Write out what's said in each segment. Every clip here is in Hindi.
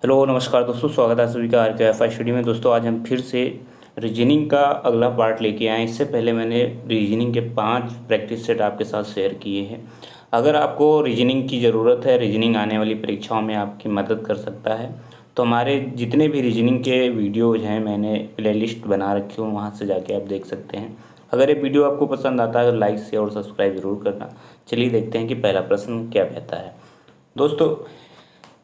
हेलो नमस्कार दोस्तों, स्वागत है सभी का आर के एफ आई स्टडी में। दोस्तों आज हम फिर से रीजनिंग का अगला पार्ट लेके आए। इससे पहले मैंने रीजनिंग के 5 प्रैक्टिस सेट आपके साथ शेयर किए हैं। अगर आपको रीजनिंग की ज़रूरत है, रीजनिंग आने वाली परीक्षाओं में आपकी मदद कर सकता है, तो हमारे जितने भी रीजनिंग के वीडियोज़ हैं मैंने प्लेलिस्ट बना रखी हूँ, वहाँ से जाके आप देख सकते हैं। अगर ये वीडियो आपको पसंद आता है तो लाइक शेयर और सब्सक्राइब ज़रूर करना। चलिए देखते हैं कि पहला प्रश्न क्या कहता है। दोस्तों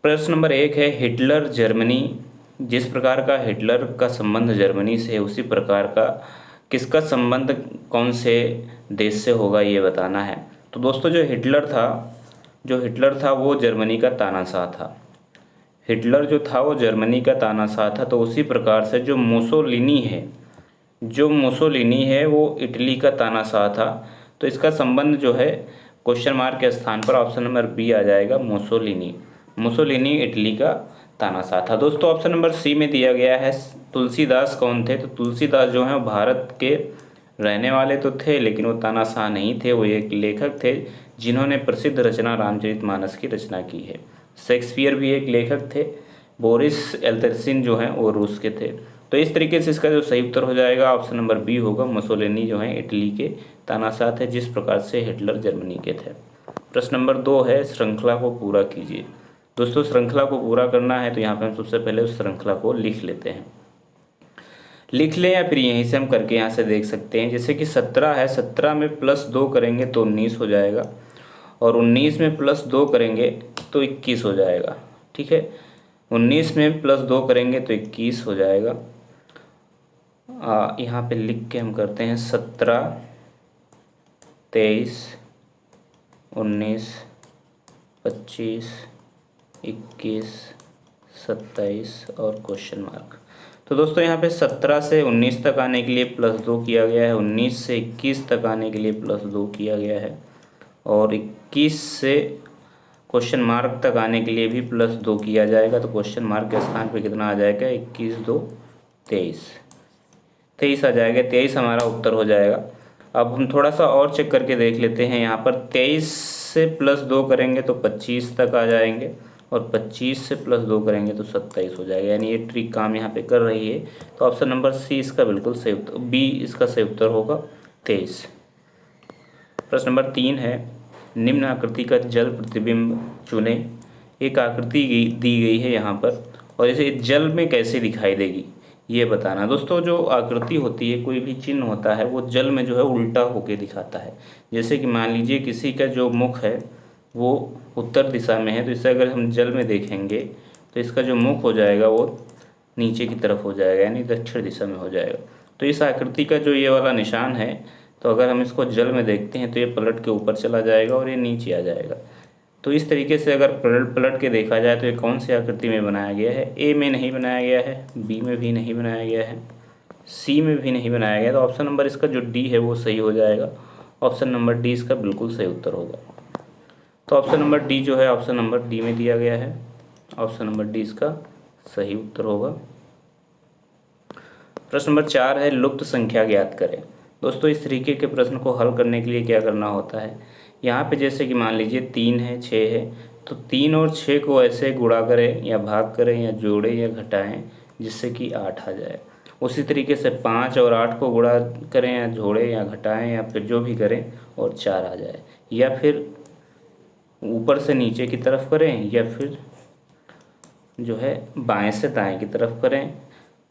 प्रश्न नंबर 1 है, हिटलर जर्मनी, जिस प्रकार का हिटलर का संबंध जर्मनी से है उसी प्रकार का किसका संबंध कौन से देश से होगा, ये बताना है। तो दोस्तों जो हिटलर था वो जर्मनी का तानाशाह था। हिटलर जो था वो जर्मनी का तानाशाह था। तो उसी प्रकार से जो मुसोलिनी है वो इटली का तानाशाह था। तो इसका संबंध जो है क्वेश्चन मार्क के स्थान पर ऑप्शन नंबर बी आ जाएगा, मुसोलिनी इटली का तानाशाह था। दोस्तों ऑप्शन नंबर सी में दिया गया है, तुलसीदास कौन थे। तो तुलसीदास जो हैं भारत के रहने वाले तो थे, लेकिन वो तानाशाह नहीं थे। वो एक लेखक थे जिन्होंने प्रसिद्ध रचना रामचरितमानस की रचना की है। शेक्सपियर भी एक लेखक थे। बोरिस एल्तरसिन जो हैं वो रूस के थे। तो इस तरीके से इसका जो सही उत्तर हो जाएगा ऑप्शन नंबर बी होगा, मुसोलिनी जो हैं इटली के तानाशाह थे, जिस प्रकार से हिटलर जर्मनी के थे। प्रश्न नंबर 2 है, श्रृंखला को पूरा कीजिए। दोस्तों श्रृंखला को पूरा करना है तो यहाँ पे हम सबसे पहले उस श्रृंखला को लिख लेते हैं। लिख लें या फिर यहीं से हम करके यहाँ से देख सकते हैं। जैसे कि 17 है, 17 में +2 करेंगे तो 19 हो जाएगा, और 19 में +2 करेंगे तो 21 हो जाएगा। ठीक है, 19 में +2 करेंगे तो 21 हो जाएगा। यहाँ पे लिख के हम करते हैं 17, 23, 19, 25, 21, 27 और क्वेश्चन मार्क। तो दोस्तों यहाँ पे 17 से 19 तक आने के लिए +2 किया गया है, 19 से 21 तक आने के लिए +2 किया गया है, और 21 से क्वेश्चन मार्क तक आने के लिए भी +2 किया जाएगा। तो क्वेश्चन मार्क के स्थान पे कितना आ जाएगा, 21, 2, 23 आ जाएगा। 23 हमारा उत्तर हो जाएगा। अब हम थोड़ा सा और चेक करके देख लेते हैं। यहाँ पर 23 से +2 करेंगे तो 25 तक आ जाएंगे, और 25 से +2 करेंगे तो 27 हो जाएगा। यानी ये ट्रिक काम यहाँ पे कर रही है। तो ऑप्शन नंबर सी इसका बिल्कुल सही उत्तर, बी इसका सही उत्तर होगा, 23। प्रश्न नंबर 3 है, निम्न आकृति का जल प्रतिबिंब चुने। एक आकृति दी गई है यहाँ पर, और इसे जल में कैसे दिखाई देगी ये बताना। दोस्तों जो आकृति होती है, कोई भी चिन्ह होता है, वो जल में जो है उल्टा होके दिखाता है। जैसे कि मान लीजिए किसी का जो मुख है वो उत्तर दिशा में है, तो इसे अगर हम जल में देखेंगे तो इसका जो मुख हो जाएगा वो नीचे की तरफ हो जाएगा, यानी दक्षिण दिशा में हो जाएगा। तो इस आकृति का जो ये वाला निशान है, तो अगर हम इसको जल में देखते हैं तो ये पलट के ऊपर चला जाएगा और ये नीचे आ जाएगा। तो इस तरीके से अगर पलट के देखा जाए तो ये कौन सी आकृति में बनाया गया है, ए में नहीं बनाया गया है, बी में भी नहीं बनाया गया है, सी में भी नहीं बनाया गया। तो ऑप्शन नंबर इसका जो डी है वो सही हो जाएगा। ऑप्शन नंबर डी इसका बिल्कुल सही उत्तर होगा। तो ऑप्शन नंबर डी जो है ऑप्शन नंबर डी में दिया गया है। ऑप्शन नंबर डी इसका सही उत्तर होगा। प्रश्न नंबर 4 है, लुप्त संख्या ज्ञात करें। दोस्तों इस तरीके के प्रश्न को हल करने के लिए क्या करना होता है, यहाँ पे जैसे कि मान लीजिए 3 है, 6 है, तो 3 और 6 को ऐसे गुणा करें या भाग करें या जोड़ें या घटाएं जिससे कि 8 आ जाए। उसी तरीके से 5 और 8 को गुणा करें या जोड़ें या घटाएं या फिर जो भी करें और 4 आ जाए, या फिर ऊपर से नीचे की तरफ करें या फिर जो है बाएं से दाएं की तरफ करें।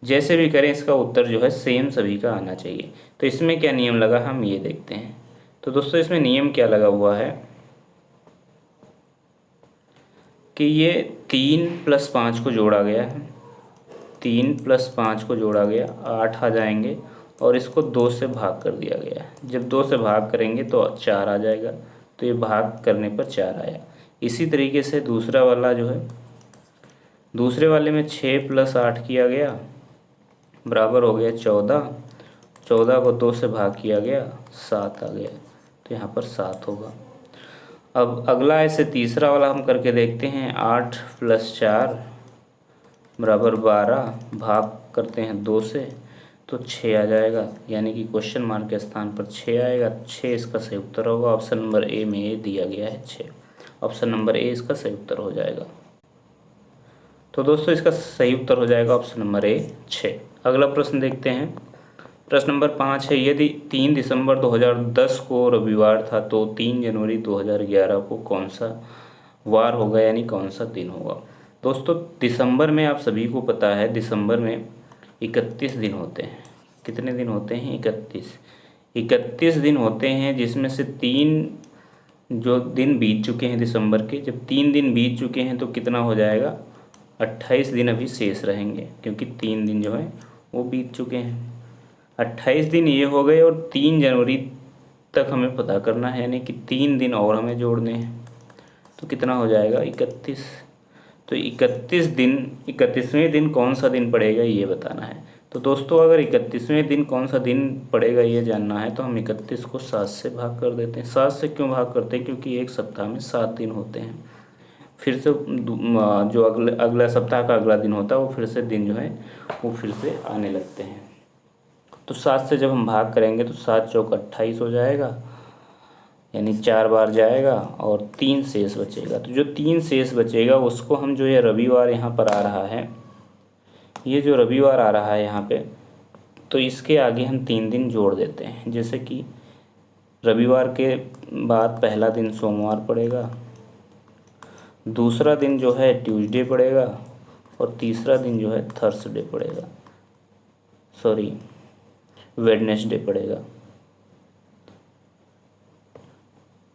जैसे भी करें इसका उत्तर जो है सेम सभी का आना चाहिए। तो इसमें क्या नियम लगा हम ये देखते हैं। तो दोस्तों इसमें नियम क्या लगा हुआ है कि ये 3 + 5 को जोड़ा गया है, 3 + 5 को जोड़ा गया, 8 आ जाएंगे, और इसको 2 से भाग कर दिया गया है। जब 2 से भाग करेंगे तो 4 आ जाएगा, तो ये भाग करने पर 4 आया। इसी तरीके से दूसरा वाला जो है, दूसरे वाले में 6 + 8 किया गया बराबर हो गया 14, 14 को 2 से भाग किया गया, 7 आ गया, तो यहाँ पर 7 होगा। अब अगला ऐसे तीसरा वाला हम करके देखते हैं, 8 + 4 बराबर 12, भाग करते हैं 2 से तो 6 आ जाएगा, यानी कि क्वेश्चन मार्क के स्थान पर 6 आएगा। 6 इसका सही उत्तर होगा। ऑप्शन नंबर ए में ये दिया गया है 6। ऑप्शन नंबर ए इसका सही उत्तर हो जाएगा। तो दोस्तों इसका सही उत्तर हो जाएगा ऑप्शन नंबर ए 6। अगला प्रश्न देखते हैं। प्रश्न नंबर 5 है, यदि 3 दिसंबर 2010 को रविवार था तो 3 जनवरी 2011 को कौन सा वार होगा, यानी कौन सा दिन होगा। दोस्तों दिसंबर में आप सभी को पता है, दिसंबर में 31 दिन होते हैं। कितने दिन होते हैं? 31 दिन होते हैं, जिसमें से 3 जो दिन बीत चुके हैं दिसंबर के, जब 3 दिन बीत चुके हैं तो कितना हो जाएगा? 28 दिन अभी शेष रहेंगे, क्योंकि 3 दिन जो है वो बीत चुके हैं। 28 दिन ये हो गए, और 3 जनवरी तक हमें पता करना है, यानी कि 3 दिन और हमें जोड़ने हैं। तो कितना हो जाएगा? 31। तो 31वें दिन कौन सा दिन पड़ेगा ये बताना है। तो दोस्तों अगर 31वें दिन कौन सा दिन पड़ेगा ये जानना है, तो हम 31 को 7 से भाग कर देते हैं। 7 से क्यों भाग करते हैं? क्योंकि एक सप्ताह में 7 दिन होते हैं। फिर से जो अगला सप्ताह का अगला दिन होता है, वो फिर से दिन जो है वो फिर से आने लगते हैं। तो 7 से जब हम भाग करेंगे तो 7 चौक 28 हो जाएगा, यानी 4 बार जाएगा और 3 शेष बचेगा। तो जो 3 शेष बचेगा उसको हम, जो ये रविवार यहाँ पर आ रहा है, ये जो रविवार आ रहा है यहाँ पे, तो इसके आगे हम 3 दिन जोड़ देते हैं। जैसे कि रविवार के बाद पहला दिन सोमवार पड़ेगा, दूसरा दिन जो है ट्यूसडे पड़ेगा, और तीसरा दिन जो है थर्सडे पड़ेगा, सॉरी वेडनेसडे पड़ेगा।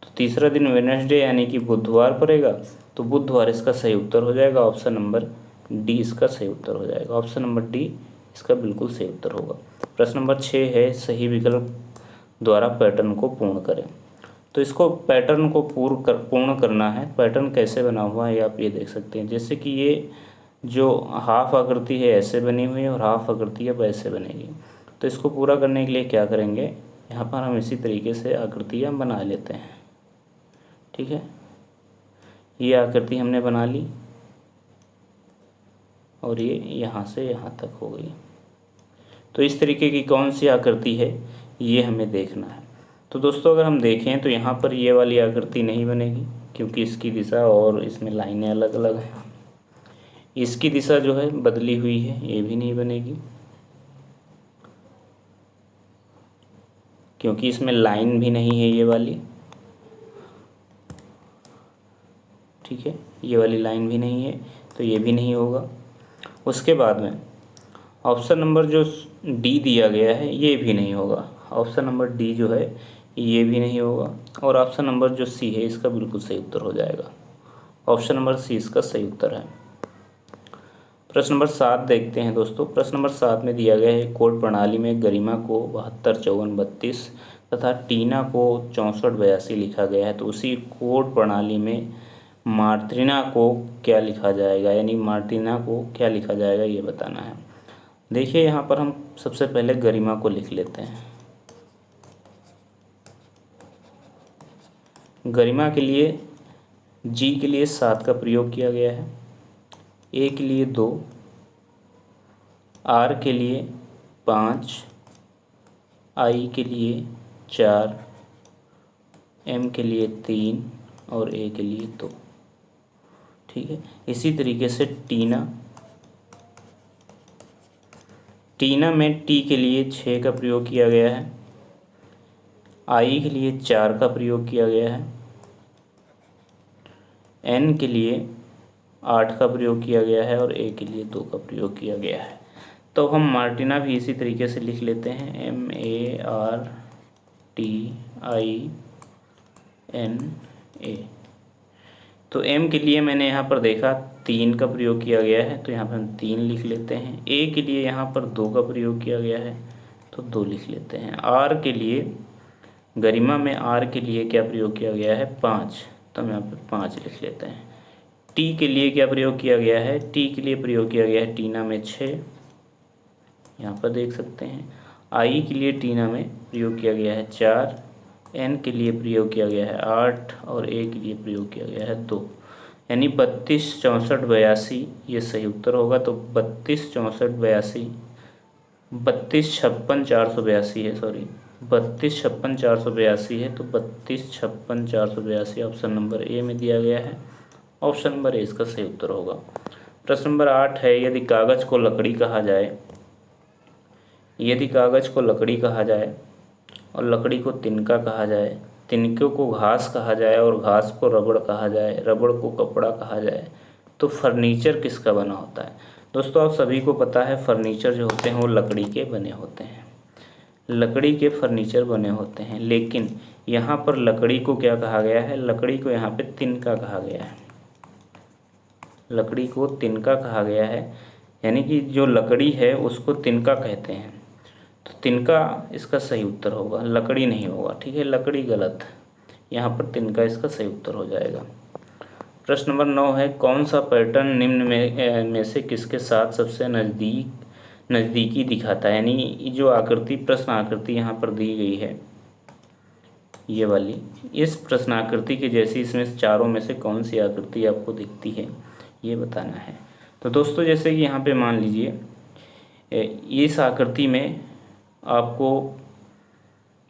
तो तीसरा दिन वेडनेसडे यानी कि बुधवार पड़ेगा। तो बुधवार इसका सही उत्तर हो जाएगा, ऑप्शन नंबर डी इसका सही उत्तर हो जाएगा। ऑप्शन नंबर डी इसका बिल्कुल सही उत्तर होगा। प्रश्न नंबर 6 है, सही विकल्प द्वारा पैटर्न को पूर्ण करें। तो इसको पैटर्न को पूर्ण करना है। पैटर्न कैसे बना हुआ है आप ये देख सकते हैं। जैसे कि ये जो हाफ आकृति है ऐसे बनी हुई है, और हाफ आकृति अब ऐसे बनेगी। तो इसको पूरा करने के लिए क्या करेंगे, यहाँ पर हम इसी तरीके से आकृतियाँ बना लेते हैं। ठीक है, ये आकृति हमने बना ली, और ये यहाँ से यहाँ तक हो गई। तो इस तरीके की कौन सी आकृति है ये हमें देखना है। तो दोस्तों अगर हम देखें तो यहाँ पर ये वाली आकृति नहीं बनेगी, क्योंकि इसकी दिशा और इसमें लाइनें अलग अलग हैं। इसकी दिशा जो है बदली हुई है, ये भी नहीं बनेगी, क्योंकि इसमें लाइन भी नहीं है ये वाली। ठीक है, ये वाली लाइन भी नहीं है, तो ये भी नहीं होगा। उसके बाद में ऑप्शन नंबर जो डी दिया गया है ये भी नहीं होगा। ऑप्शन नंबर डी जो है ये भी नहीं होगा, और ऑप्शन नंबर जो सी है इसका बिल्कुल सही उत्तर हो जाएगा। ऑप्शन नंबर सी इसका सही उत्तर है। प्रश्न नंबर 7 देखते हैं दोस्तों। प्रश्न नंबर 7 में दिया गया है, कोड प्रणाली में गरिमा को 72 54 32 तथा टीना को 64 82 लिखा गया है। तो उसी कोड प्रणाली में मार्टिना को क्या लिखा जाएगा, यानी मार्टिना को क्या लिखा जाएगा ये बताना है। देखिए यहाँ पर हम सबसे पहले गरिमा को लिख लेते हैं। गरिमा के लिए जी के लिए 7 का प्रयोग किया गया है, ए के लिए 2, आर के लिए 5, आई के लिए 4, एम के लिए 3 और ए के लिए 2। ठीक है, इसी तरीके से टीना में टी के लिए 6 का प्रयोग किया गया है, आई के लिए 4 का प्रयोग किया गया है, एन के लिए 8 का प्रयोग किया गया है, और ए के लिए 2 का प्रयोग किया गया है। तो हम मार्टिना भी इसी तरीके से लिख लेते हैं, MARTINA। तो एम के लिए मैंने यहाँ पर देखा 3 का प्रयोग किया गया है, तो यहाँ पर हम 3 लिख लेते हैं। ए के लिए यहाँ पर 2 का प्रयोग किया गया है, तो 2 लिख लेते हैं। आर के लिए, गरिमा में आर के लिए क्या प्रयोग किया गया है? 5, तो हम यहाँ पर 5 लिख लेते हैं। टी के लिए क्या प्रयोग किया गया है? टी के लिए प्रयोग किया गया है टीना में 6, यहाँ पर देख सकते हैं। आई के लिए टीना में प्रयोग किया गया है 4, एन के लिए प्रयोग किया गया है 8, और ए के लिए प्रयोग किया गया है 2, यानी 32 64 82 ये सही उत्तर होगा। तो 32 64 82, 32 56 482 है, सॉरी 32 56 482 है। तो 32 56 482 ऑप्शन नंबर ए में दिया गया है। ऑप्शन नंबर ए इसका सही उत्तर होगा। प्रश्न नंबर 8 है, यदि कागज को लकड़ी कहा जाए, यदि कागज को लकड़ी कहा जाए और लकड़ी को तिनका कहा जाए, तिनके को घास कहा जाए और घास को रबड़ कहा जाए, रबड़ को कपड़ा कहा जाए, तो फर्नीचर किसका बना होता है। दोस्तों आप सभी को पता है फर्नीचर जो होते हैं वो लकड़ी के बने होते हैं, लकड़ी के फर्नीचर बने होते हैं। लेकिन यहाँ पर लकड़ी को क्या कहा गया है, लकड़ी को यहाँ पे तिनका कहा गया है, लकड़ी को तिनका कहा गया है, यानी कि जो लकड़ी है उसको तिनका कहते हैं। तो तिनका इसका सही उत्तर होगा, लकड़ी नहीं होगा। ठीक है, लकड़ी गलत, यहाँ पर तिनका इसका सही उत्तर हो जाएगा। प्रश्न नंबर 9 है, कौन सा पैटर्न निम्न में से किसके साथ सबसे नज़दीकी दिखाता है। यानी जो आकृति, प्रश्न आकृति यहाँ पर दी गई है ये वाली, इस प्रश्न आकृति के जैसी इसमें चारों में से कौन सी आकृति आपको दिखती है ये बताना है। तो दोस्तों जैसे कि यहाँ पे मान लीजिए इस आकृति में आपको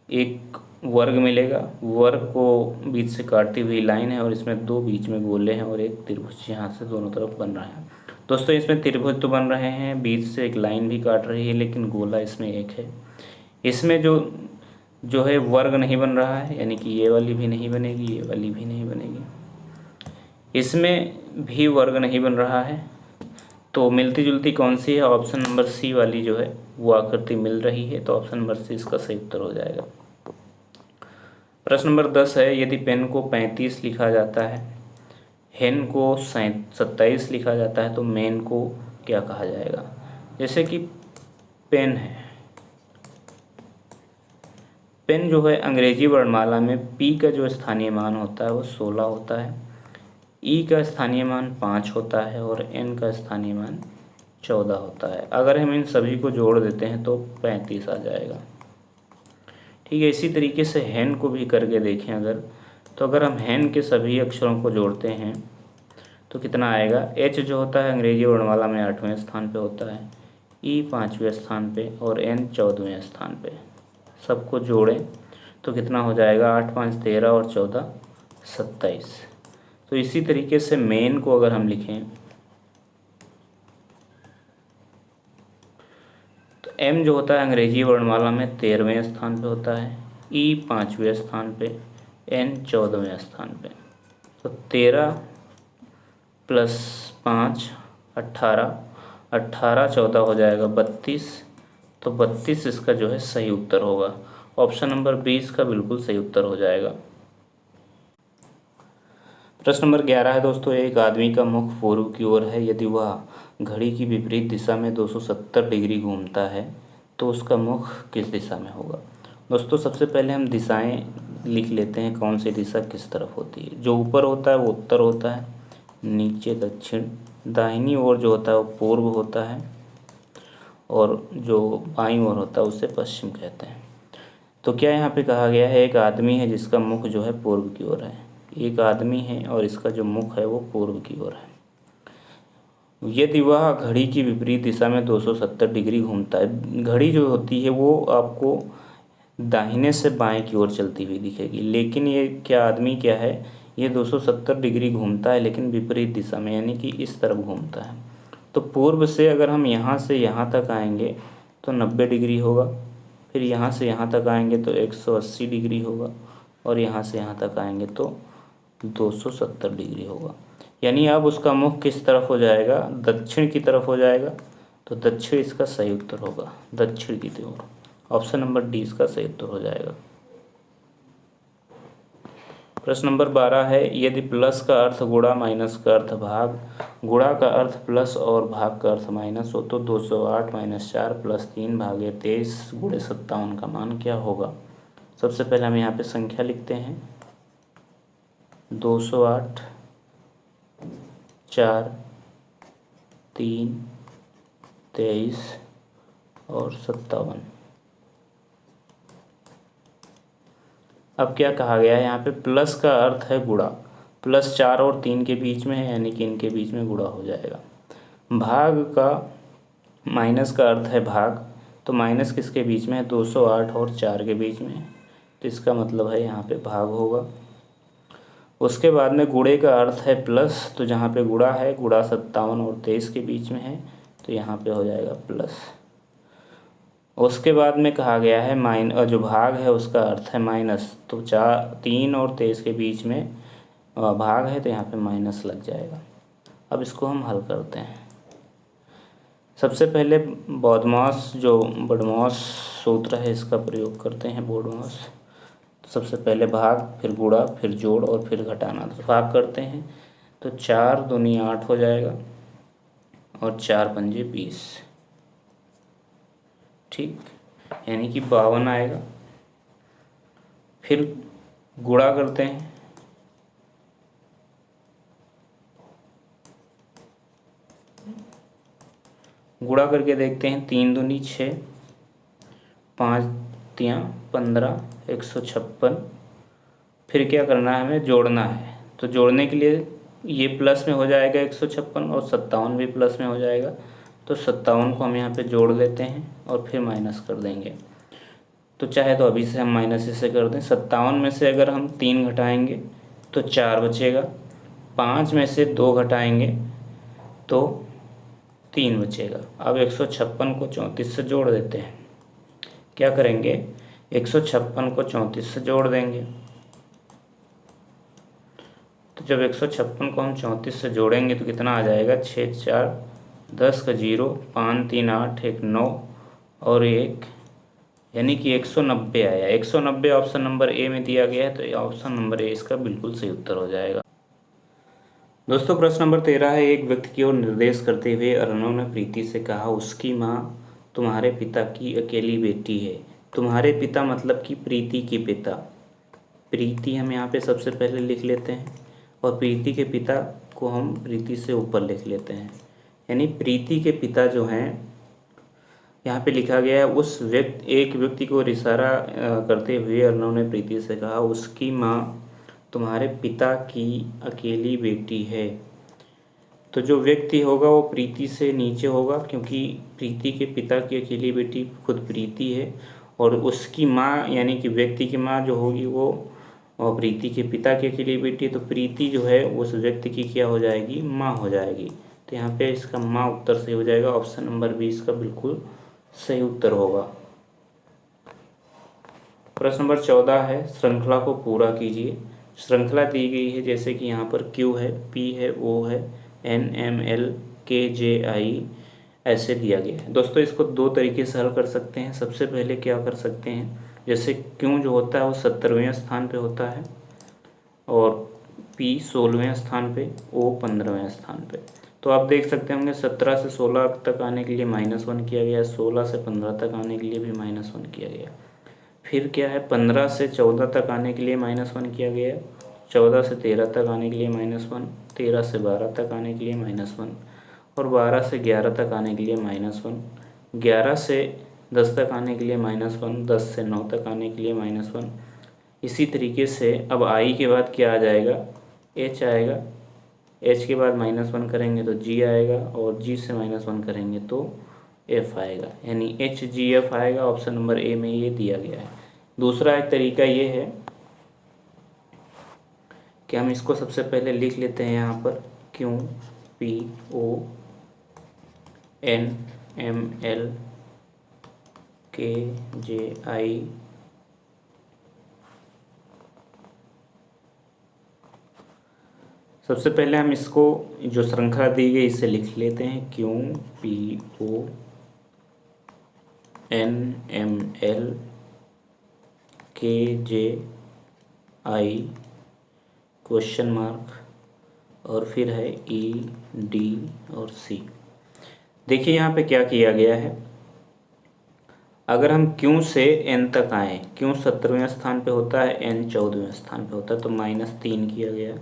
एक वर्ग मिलेगा, वर्ग को बीच से काटती हुई लाइन है और इसमें दो बीच में गोले हैं और एक त्रिभुज यहाँ से दोनों तरफ बन रहा है। दोस्तों इसमें त्रिभुज तो बन रहे हैं, बीच से एक लाइन भी काट रही है, लेकिन गोला इसमें एक है। इसमें जो है वर्ग नहीं बन रहा है, यानी कि ये वाली भी नहीं बनेगी, ये वाली भी नहीं बनेगी, इसमें भी वर्ग नहीं बन रहा है। तो मिलती जुलती कौन सी है, ऑप्शन नंबर सी वाली जो है वो आकृति मिल रही है, तो ऑप्शन नंबर सी इसका सही उत्तर हो जाएगा। प्रश्न नंबर 10 है, यदि पेन को 35 लिखा जाता है, हेन को 27 लिखा जाता है, तो मेन को क्या कहा जाएगा। जैसे कि पेन है, पेन जो है अंग्रेजी वर्णमाला में पी का जो स्थानीय मान होता है वो 16 होता है, ई का स्थानीय मान 5 होता है और एन का स्थानीय मान 14 होता है। अगर हम इन सभी को जोड़ देते हैं तो 35 आ जाएगा। ठीक है, इसी तरीके से हेन को भी करके देखें अगर, तो अगर हम हेन के सभी अक्षरों को जोड़ते हैं तो कितना आएगा। एच जो होता है अंग्रेजी वर्णमाला में 8वें स्थान पे होता है, ई 5वें स्थान पे और एन 14वें स्थान पे। सबको जोड़ें तो कितना हो जाएगा, 8 5 13 और 14 27। तो इसी तरीके से मेन को अगर हम लिखें तो एम जो होता है अंग्रेजी वर्णमाला में 13वें स्थान पे होता है, ई 5वें स्थान पे, एन 14वें स्थान पे। तो 13 + 5 18, 18 14 हो जाएगा 32। तो 32 इसका जो है सही उत्तर होगा, ऑप्शन नंबर 20 का बिल्कुल सही उत्तर हो जाएगा। प्रश्न नंबर 11 है दोस्तों, एक आदमी का मुख पूर्व की ओर है, यदि वह घड़ी की विपरीत दिशा में 270 डिग्री घूमता है तो उसका मुख किस दिशा में होगा। दोस्तों सबसे पहले हम दिशाएं लिख लेते हैं, कौन सी दिशा किस तरफ होती है। जो ऊपर होता है वो उत्तर होता है, नीचे दक्षिण, दाहिनी ओर जो होता है वो पूर्व होता है और जो बाईं ओर होता है उसे पश्चिम कहते हैं। तो क्या यहाँ पे कहा गया है, एक आदमी है जिसका मुख जो है पूर्व की ओर है, एक आदमी है और इसका जो मुख है वो पूर्व की ओर है। यदि वह घड़ी की विपरीत दिशा में 270 डिग्री घूमता है, घड़ी जो होती है वो आपको दाहिने से बाएं की ओर चलती हुई दिखेगी, लेकिन ये क्या आदमी क्या है, ये 270 डिग्री घूमता है लेकिन विपरीत दिशा में, यानी कि इस तरफ घूमता है। तो पूर्व से अगर हम यहाँ से यहाँ तक आएंगे तो 90 डिग्री होगा, फिर यहाँ से यहाँ तक आएंगे तो 180 डिग्री होगा और यहाँ से यहाँ तक आएंगे तो 270 डिग्री होगा। यानी अब उसका मुख किस तरफ हो जाएगा, दक्षिण की तरफ हो जाएगा। तो दक्षिण इसका सही उत्तर होगा, दक्षिण की ओर, ऑप्शन नंबर डी इसका सही उत्तर हो जाएगा। प्रश्न नंबर 12 है, यदि प्लस का अर्थ गुणा, माइनस का अर्थ भाग, गुणा का अर्थ प्लस और भाग का अर्थ माइनस हो तो 208 - 4 + 3 / 23 × 57 का मान क्या होगा। सबसे पहले हम यहाँ पे संख्या लिखते हैं, 208 4 3 23 और 57। अब क्या कहा गया है, यहाँ पे प्लस का अर्थ है गुणा, प्लस 4 और 3 के बीच में है, यानी कि इनके बीच में गुणा हो जाएगा। भाग का, माइनस का अर्थ है भाग, तो माइनस किसके बीच में है, 208 और 4 के बीच में, तो इसका मतलब है यहाँ पे भाग होगा। उसके बाद में गुणे का अर्थ है प्लस, तो जहाँ पे गुणा है, गुणा 57 और 23 के बीच में है, तो यहाँ पे हो जाएगा प्लस। उसके बाद में कहा गया है जो भाग है उसका अर्थ है माइनस, तो 3 और 23 के बीच में भाग है, तो यहाँ पे माइनस लग जाएगा। अब इसको हम हल करते हैं। सबसे पहले बॉडमास सूत्र है, इसका प्रयोग करते हैं। बॉडमास, सबसे पहले भाग, फिर गुणा, फिर जोड़ और फिर घटाना। तो भाग करते हैं, तो 4 दूनी 8 हो जाएगा और 4 पंजे 20, ठीक, यानी कि 52 आएगा। फिर गुणा करते हैं, गुणा करके देखते हैं, 3 दूनी 6, 5 तियाँ 15, 156। फिर क्या करना है, हमें जोड़ना है। तो जोड़ने के लिए ये प्लस में हो जाएगा 156 और 57 भी प्लस में हो जाएगा, तो 57 को हम यहाँ पे जोड़ लेते हैं और फिर माइनस कर देंगे। तो चाहे तो अभी से हम माइनस इसे कर दें। 57 में से अगर हम 3 घटाएंगे तो 4 बचेगा, 5 में से 2 घटाएंगे तो 3 बचेगा। अब 156 को 34 से जोड़ देते हैं। क्या करेंगे, 156 को 34 से जोड़ देंगे। तो जब 156 को हम 34 से जोड़ेंगे तो कितना आ जाएगा, 6 4 10 का 0, 5 3 8, 1 9 और 1, यानी कि 190 आया। 190 ऑप्शन नंबर ए में दिया गया है, तो ऑप्शन नंबर ए इसका बिल्कुल सही उत्तर हो जाएगा। दोस्तों प्रश्न नंबर 13 है। एक व्यक्ति की ओर निर्देश करते हुए अर्णव ने प्रीति से कहा, उसकी माँ तुम्हारे पिता की अकेली बेटी है। तुम्हारे पिता मतलब कि प्रीति के पिता। प्रीति हम यहाँ पे सबसे पहले लिख लेते हैं और प्रीति के पिता को हम प्रीति से ऊपर लिख लेते हैं, यानी प्रीति के पिता जो हैं, यहाँ पे लिखा गया है एक व्यक्ति को इशारा करते हुए अर्णव ने प्रीति से कहा, उसकी माँ तुम्हारे पिता की अकेली बेटी है। तो जो व्यक्ति होगा वो प्रीति से नीचे होगा, क्योंकि प्रीति के पिता की अकेली बेटी खुद प्रीति है, और उसकी माँ यानी कि व्यक्ति की माँ जो होगी वो प्रीति के पिता की अकेली बेटी है, तो प्रीति जो है उस व्यक्ति की क्या हो जाएगी, माँ हो जाएगी। तो यहाँ पे इसका माँ उत्तर सही हो जाएगा। ऑप्शन नंबर 20 का बिल्कुल सही उत्तर होगा। प्रश्न नंबर 14 है। श्रृंखला को पूरा कीजिए। श्रृंखला दी गई है, जैसे कि यहाँ पर Q है, P है, O है, N M L K J I ऐसे दिया गया है। दोस्तों इसको 2 तरीके से हल कर सकते हैं। सबसे पहले क्या कर सकते हैं, जैसे Q जो होता है वो 70वें स्थान पे होता है और P 16वें स्थान पे, O 15वें स्थान पे। तो आप देख सकते होंगे 17 से 16 तक आने के लिए -1 किया गया, 16 से 15 तक आने के लिए भी -1 किया गया। फिर क्या है, 15 से 14 तक आने के लिए -1 किया गया, 14 से 13 तक आने के लिए -1, 13 से 12 तक आने के लिए -1 और 12 से 11 तक आने के लिए -1, 11 से 10 तक आने के लिए -1, 10 से 9 तक आने के लिए -1। इसी तरीके से अब आई के बाद क्या आ जाएगा, H आएगा, H के बाद -1 करेंगे तो G आएगा और G से -1 करेंगे तो F आएगा, यानी HGF आएगा। ऑप्शन नंबर ए में ये दिया गया है। दूसरा एक तरीका ये है कि हम इसको सबसे पहले लिख लेते हैं यहाँ पर Q P O N M L K J I सबसे पहले हम इसको जो श्रृंखला दी गई इसे लिख लेते हैं, Q P O N M L K J I question mark और फिर है E D और C। देखिए यहाँ पे क्या किया गया है, अगर हम Q से N तक आए, Q 70वें स्थान पे होता है, N 14वें स्थान पे होता है, तो -3 किया गया।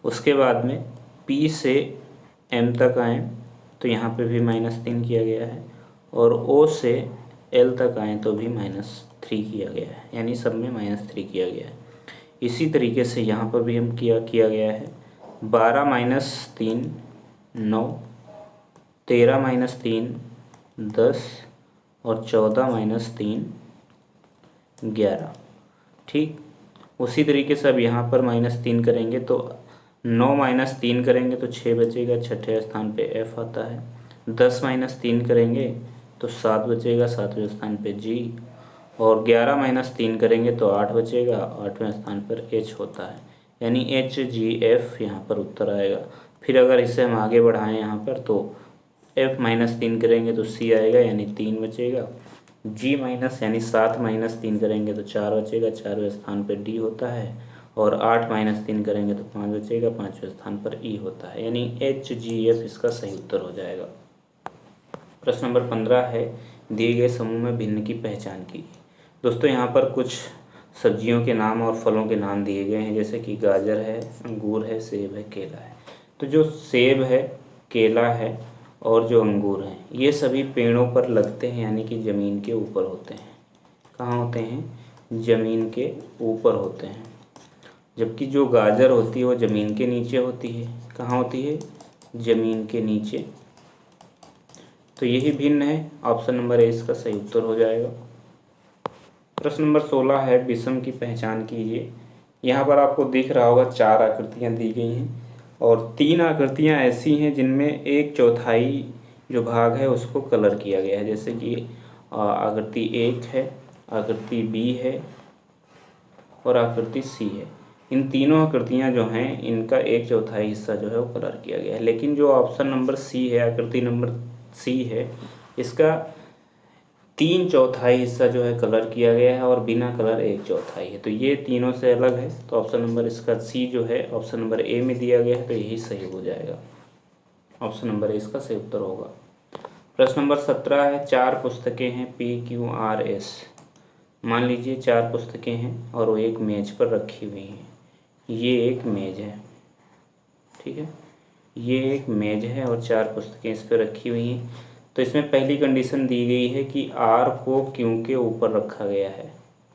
उसके बाद में P से M तक आए तो यहाँ पे भी -3 किया गया है, और O से L तक आए तो भी -3 किया गया है, यानी सब में -3 किया गया है। इसी तरीके से यहाँ पर भी हम किया गया है। 12 - 3 9, 13 - 3 10 और 14 - 3 11, ठीक। उसी तरीके से अब यहाँ पर -3 करेंगे तो 9 -3 करेंगे तो 6 बचेगा, छठे स्थान पे F आता है। 10 -3 करेंगे तो 7 बचेगा, सातवें स्थान पे G। और 11 -3 करेंगे तो 8 बचेगा, आठवें स्थान पर H होता है। यानी HGF यहाँ पर उत्तर आएगा। फिर अगर इसे हम आगे बढ़ाएं यहाँ पर तो F -3 करेंगे तो C आएगा, यानी 3 बचेगा। G माइनस यानी 7 -3 करेंगे तो 4 बचेगा, चारवें स्थान पर D होता है। और 8 -3 करेंगे तो 5 बचेगा, पाँचवें स्थान पर E होता है। यानी HGF इसका सही उत्तर हो जाएगा। प्रश्न नंबर 15 है, दिए गए समूह में भिन्न की पहचान कीजिए। दोस्तों यहाँ पर कुछ सब्जियों के नाम और फलों के नाम दिए गए हैं, जैसे कि गाजर है, अंगूर है, सेब है, केला है। तो जो सेब है, केला है और जो अंगूर हैं, ये सभी पेड़ों पर लगते हैं, यानी कि ज़मीन के ऊपर होते हैं। कहाँ होते हैं? ज़मीन के ऊपर होते हैं। जबकि जो गाजर होती है वो ज़मीन के नीचे होती है। कहाँ होती है? ज़मीन के नीचे। तो यही भिन्न है। ऑप्शन नंबर ए इसका सही उत्तर हो जाएगा। प्रश्न नंबर 16 है, विषम की पहचान कीजिए। यहाँ पर आपको दिख रहा होगा 4 आकृतियाँ दी गई हैं और 3 आकृतियाँ ऐसी हैं जिनमें 1/4 जो भाग है उसको कलर किया गया है, जैसे कि आकृति 1 है, आकृति बी है और आकृति सी है। इन तीनों आकृतियाँ जो हैं इनका 1/4 हिस्सा जो है वो कलर किया गया है। लेकिन जो ऑप्शन नंबर सी है, आकृति नंबर सी है, इसका 3/4 हिस्सा जो है कलर किया गया है और बिना कलर 1/4 है। तो ये तीनों से अलग है। तो ऑप्शन नंबर इसका सी जो है ऑप्शन नंबर ए में दिया गया है, तो यही सही हो जाएगा। ऑप्शन नंबर ए इसका सही उत्तर होगा। प्रश्न नंबर 17 है, 4 पुस्तकें हैं PQRS। मान लीजिए 4 पुस्तकें हैं और वो एक मेज पर रखी हुई हैं। ये एक मेज है, ठीक है, ये एक मेज है और 4 पुस्तकें इस पर रखी हुई हैं। तो इसमें पहली कंडीशन दी गई है कि R को Q के ऊपर रखा गया है,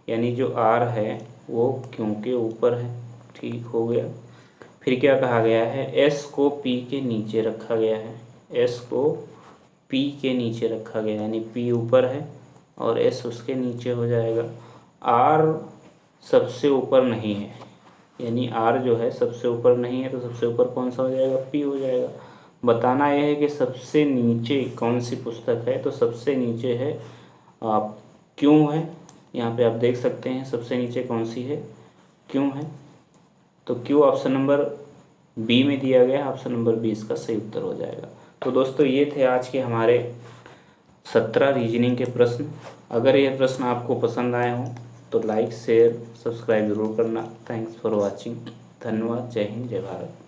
यानी जो R है वो Q के ऊपर है, ठीक हो गया। फिर क्या कहा गया है? S को P के नीचे रखा गया है, S को P के नीचे रखा गया, यानी P ऊपर है और S उसके नीचे हो जाएगा। R सबसे ऊपर नहीं है, यानी R जो है सबसे ऊपर नहीं है, तो सबसे ऊपर कौन सा हो जाएगा? P हो जाएगा। बताना यह है कि सबसे नीचे कौन सी पुस्तक है, तो सबसे नीचे है क्यों है। यहाँ पे आप देख सकते हैं सबसे नीचे कौन सी है? क्यों है। तो क्यों ऑप्शन नंबर बी में दिया गया है, ऑप्शन नंबर बी इसका सही उत्तर हो जाएगा। तो दोस्तों ये थे आज के हमारे 17 रीजनिंग के प्रश्न। अगर ये प्रश्न आपको पसंद आए हों तो लाइक, शेयर, सब्सक्राइब जरूर करना। Thanks for watching. धन्यवाद। जय हिंद, जय भारत।